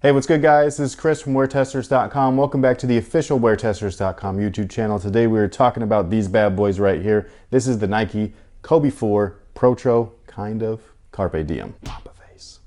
Hey, what's good guys? This is Chris from WearTesters.com. Welcome back to the official WearTesters.com YouTube channel. Today we are talking about these bad boys right here. This is the Nike Kobe 4 Protro Carpe Diem. Pop a face.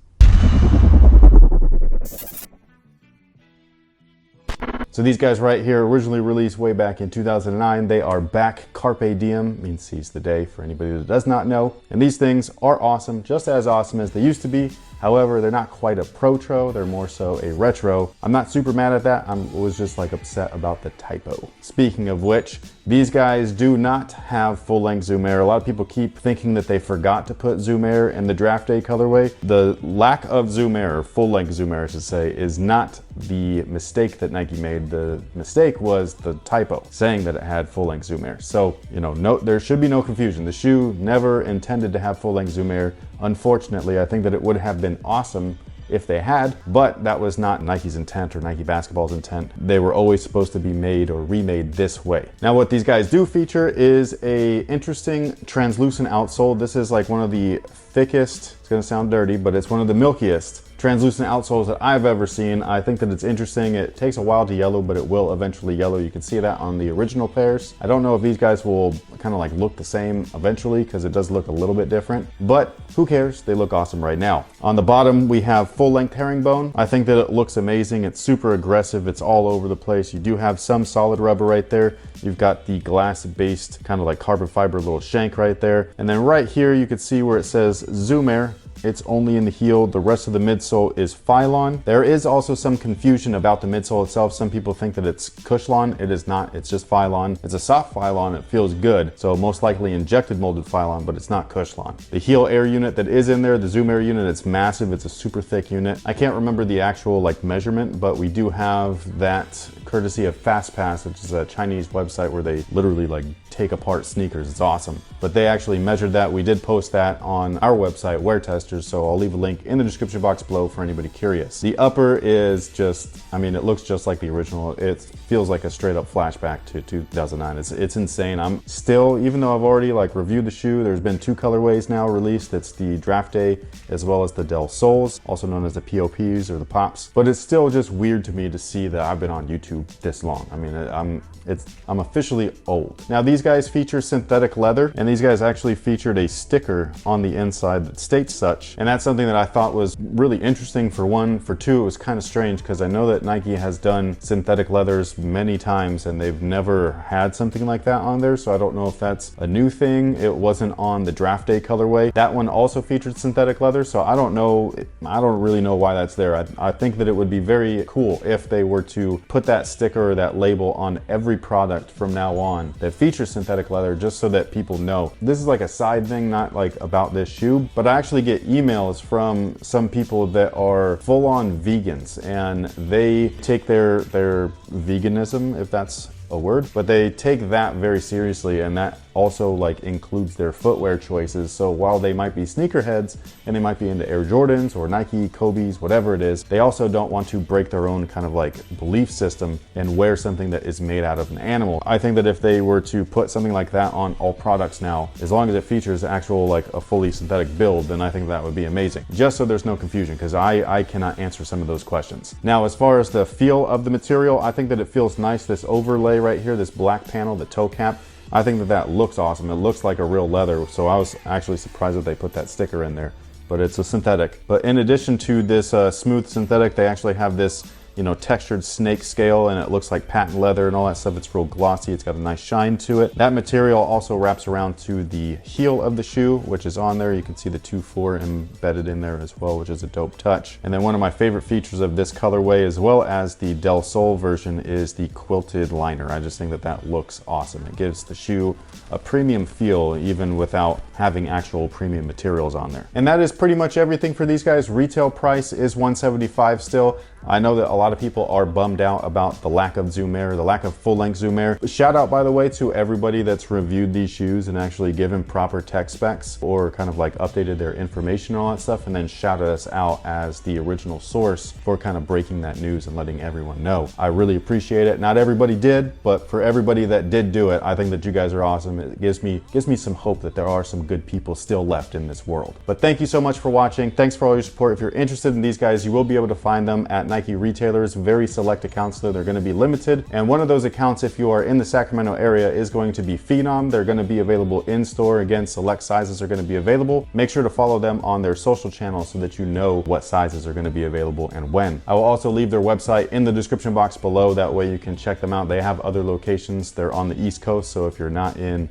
So these guys right here, originally released way back in 2009, they are back. Carpe Diem means seize the day for anybody that does not know. And these things are awesome, just as awesome as they used to be. However, they're not quite a Protro, they're more so a retro. I'm not super mad at that, I was just like upset about the typo. Speaking of which, these guys do not have full-length Zoom Air. A lot of people keep thinking that they forgot to put Zoom Air in the draft day colorway. The lack of Zoom Air, or full-length Zoom Air I should say, is not the mistake that Nike made. The mistake was the typo, saying that it had full-length Zoom Air. So, you know, there should be no confusion. The shoe never intended to have full-length Zoom Air. Unfortunately, I think that it would have been awesome if they had, but that was not Nike's intent or Nike Basketball's intent. They were always supposed to be made or remade this way. Now what these guys do feature is a interesting translucent outsole. This is like one of the thickest, it's gonna sound dirty, but it's one of the milkiest translucent outsoles that I've ever seen. I think that it's interesting. It takes a while to yellow, but it will eventually yellow. You can see that on the original pairs. I don't know if these guys will kind of like look the same eventually because it does look a little bit different, but who cares? They look awesome right now. On the bottom, we have full-length herringbone. I think that it looks amazing. It's super aggressive. It's all over the place. You do have some solid rubber right there. You've got the glass-based kind of like carbon fiber little shank right there. And then right here, you can see where it says Zoom Air. It's only in the heel. The rest of the midsole is Phylon. There is also some confusion about the midsole itself. Some people think that it's Cushlon. It is not, it's just Phylon. It's a soft Phylon, it feels good. So most likely injected molded Phylon, but it's not Cushlon. The heel air unit that is in there, the Zoom Air unit, it's massive. It's a super thick unit. I can't remember the actual like measurement, but we do have that courtesy of FastPass, which is a Chinese website where they literally like take apart sneakers. It's awesome. But they actually measured that. We did post that on our website, WearTesters, so I'll leave a link in the description box below for anybody curious. The upper is just, I mean, it looks just like the original. It feels like a straight up flashback to 2009. It's insane. I'm still, even though I've already like reviewed the shoe, there's been two colorways now released. It's the Draft Day as well as the Del Soles, also known as the POPs or the Pops. But it's still just weird to me to see that I've been on YouTube this long. I mean, I'm officially old. Now these guys feature synthetic leather, and these guys actually featured a sticker on the inside that states such. And that's something that I thought was really interesting for one. For two, it was kind of strange because I know that Nike has done synthetic leathers many times and they've never had something like that on there. So I don't know if that's a new thing. It wasn't on the Draft Day colorway. That one also featured synthetic leather. So I don't know. I don't really know why that's there. I think that it would be very cool if they were to put that sticker or that label on every product from now on that features synthetic leather, just so that people know. This is like a side thing, not like about this shoe, but I actually get emails from some people that are full-on vegans, and they take their veganism, if that's a word, but they take that very seriously, and that also like includes their footwear choices. So while they might be sneakerheads and they might be into Air Jordans or Nike, Kobe's, whatever it is, they also don't want to break their own kind of like belief system and wear something that is made out of an animal. I think that if they were to put something like that on all products now, as long as it features actual like a fully synthetic build, then I think that would be amazing. Just so there's no confusion, because I cannot answer some of those questions. Now, as far as the feel of the material, I think that it feels nice. This overlay right here, this black panel, the toe cap, I think that that looks awesome. It looks like a real leather, so I was actually surprised that they put that sticker in there, but it's a synthetic. But in addition to this smooth synthetic, they actually have this, you know, textured snake scale, and it looks like patent leather and all that stuff. It's real glossy. It's got a nice shine to it. That material also wraps around to the heel of the shoe, which is on there. You can see the 2.4 embedded in there as well, which is a dope touch. And then one of my favorite features of this colorway, as well as the Del Sol version, is the quilted liner. I just think that that looks awesome. It gives the shoe a premium feel, even without having actual premium materials on there. And that is pretty much everything for these guys. Retail price is $175 still. I know that a lot of people are bummed out about the lack of Zoom Air, the lack of full-length Zoom Air. Shout out, by the way, to everybody that's reviewed these shoes and actually given proper tech specs or kind of like updated their information and all that stuff, and then shouted us out as the original source for kind of breaking that news and letting everyone know. I really appreciate it. Not everybody did, but for everybody that did do it, I think that you guys are awesome. It gives me some hope that there are some good people still left in this world. But thank you so much for watching. Thanks for all your support. If you're interested in these guys, you will be able to find them at Nike retailers, very select accounts though. They're going to be limited. And one of those accounts, if you are in the Sacramento area, is going to be Phenom. They're going to be available in store. Again, select sizes are going to be available. Make sure to follow them on their social channels so that you know what sizes are going to be available and when. I will also leave their website in the description box below. That way you can check them out. They have other locations. They're on the East Coast, so if you're not in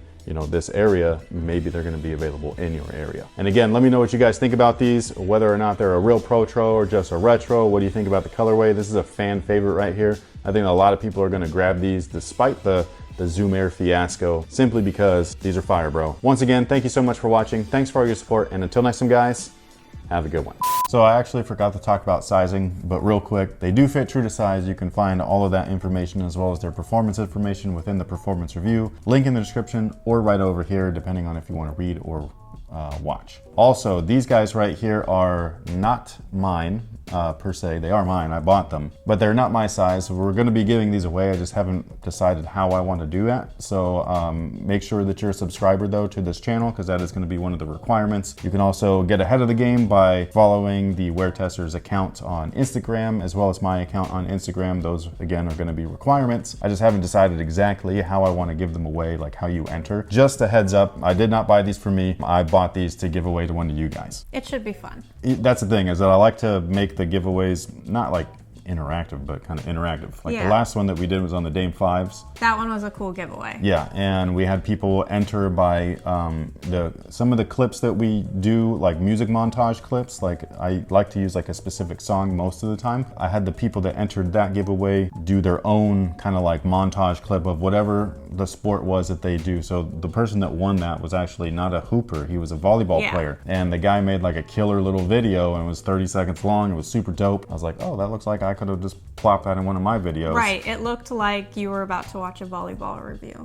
this area, maybe they're going to be available in your area. And again, let me know what you guys think about these, whether or not they're a real Protro or just a retro. What do you think about the colorway? This is a fan favorite right here. I think a lot of people are going to grab these despite the Zoom Air fiasco, simply because these are fire, bro. Once again, thank you so much for watching. Thanks for all your support, and until next time, guys, have a good one. So I actually forgot to talk about sizing, but real quick, they do fit true to size. You can find all of that information as well as their performance information within the performance review. Link in the description or right over here, depending on if you want to read or watch. Also, these guys right here are not mine per se. They are mine, I bought them, but they're not my size. So we're gonna be giving these away. I just haven't decided how I want to do that. So make sure that you're a subscriber though to this channel, because that is gonna be one of the requirements. You can also get ahead of the game by following the WearTesters account on Instagram, as well as my account on Instagram. Those again are gonna be requirements. I just haven't decided exactly how I want to give them away, like how you enter. Just a heads up, I did not buy these for me. I bought these to give away to one of you guys. It should be fun. That's the thing, is that I like to make the giveaways not like interactive, but kind of interactive. Like the last one that we did was on the Dame 5s. That one was a cool giveaway. Yeah, and we had people enter by some of the clips that we do, like music montage clips. Like I like to use like a specific song most of the time. I had the people that entered that giveaway do their own kind of like montage clip of whatever the sport was that they do. So the person that won that was actually not a hooper, he was a volleyball player. And the guy made like a killer little video, and it was 30 seconds long. It was super dope. I was like, oh, that looks like I could have just plopped that in one of my videos. Right, it looked like you were about to watch a volleyball review.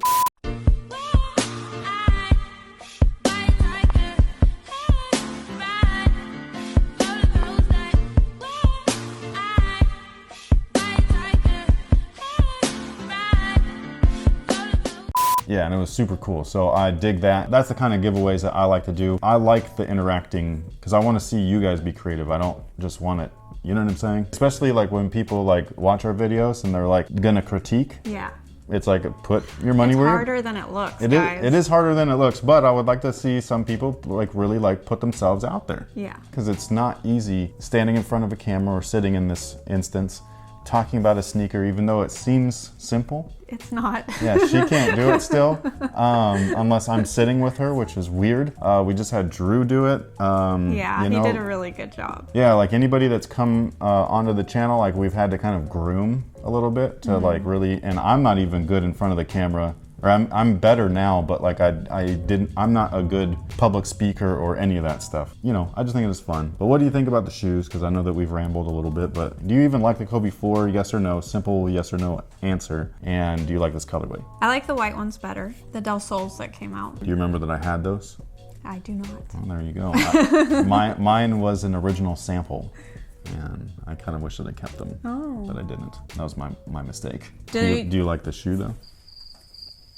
Yeah, and it was super cool. So I dig that. That's the kind of giveaways that I like to do. I like the interacting because I want to see you guys be creative. I don't just want it, you know what I'm saying? Especially like when people like watch our videos and they're like gonna critique. Yeah. It's like put your money where it's harder than it looks, guys. It is harder than it looks, but I would like to see some people like really like put themselves out there. Yeah. Because it's not easy standing in front of a camera or sitting in this instance talking about a sneaker, even though it seems simple. It's not. Yeah, she can't do it still, unless I'm sitting with her, which is weird. We just had Drew do it. Yeah, he did a really good job. Yeah, like anybody that's come onto the channel, like we've had to kind of groom a little bit to like really, and I'm not even good in front of the camera. Or I'm better now, but like I'm not a good public speaker or any of that stuff. You know, I just think it was fun. But what do you think about the shoes? Because I know that we've rambled a little bit, but do you even like the Kobe 4? Yes or no? Simple yes or no answer. And do you like this colorway? I like the white ones better, the Outsole that came out. Do you remember that I had those? I do not. Oh, there you go. Mine was an original sample. And I kind of wish that I kept them, but I didn't. That was my mistake. Do you like the shoe though?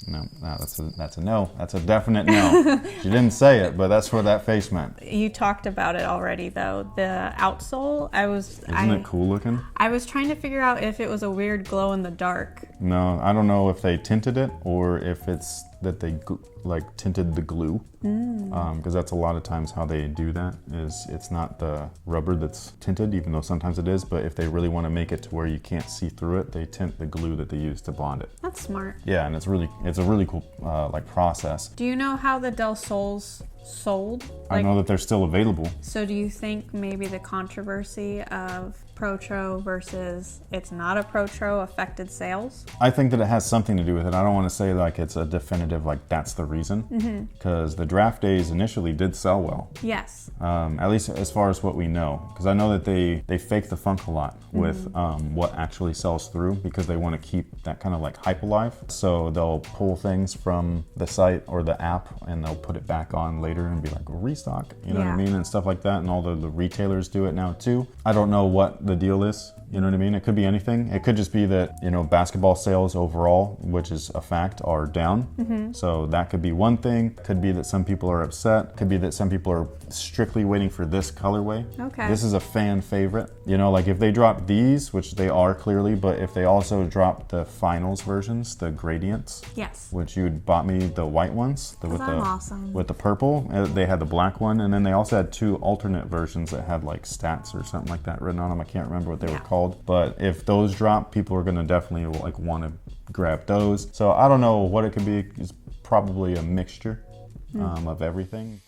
No, that's a no. That's a definite no. She didn't say it, but that's what that face meant. You talked about it already, though. The outsole, Isn't it cool looking? I was trying to figure out if it was a weird glow in the dark. No, I don't know if they tinted it or if it's that they like tinted the glue. Because that's a lot of times how they do that. Is it's not the rubber that's tinted, even though sometimes it is. But if they really want to make it to where you can't see through it, they tint the glue that they use to bond it. That's smart. Yeah, and it's a really cool like process. Do you know how the Outsole sold? I know that they're still available. So do you think maybe the controversy of Protro versus it's not a Protro affected sales? I think that it has something to do with it. I don't want to say like it's a definitive like that's the reason, because the draft days initially did sell well. Yes. At least as far as what we know, because I know that they fake the funk a lot with what actually sells through, because they want to keep that kind of like hype alive. So they'll pull things from the site or the app and they'll put it back on later and be like restock, you know what I mean, and stuff like that. And all the retailers do it now too. I don't know what the deal is You know what I mean? It could be anything. It could just be that, you know, basketball sales overall, which is a fact, are down. So that could be one thing. Could be that some people are upset. Could be that some people are strictly waiting for this colorway. Okay. This is a fan favorite. You know, like if they drop these, which they are clearly, but if they also drop the finals versions, the gradients, Yes. which you bought me the white ones, I'm awesome. with the purple. They had the black one, and then they also had two alternate versions that had like stats or something like that written on them. I can't remember what they were called, but if those drop, people are gonna definitely like want to grab those. So I don't know what it could be. It's probably a mixture of everything.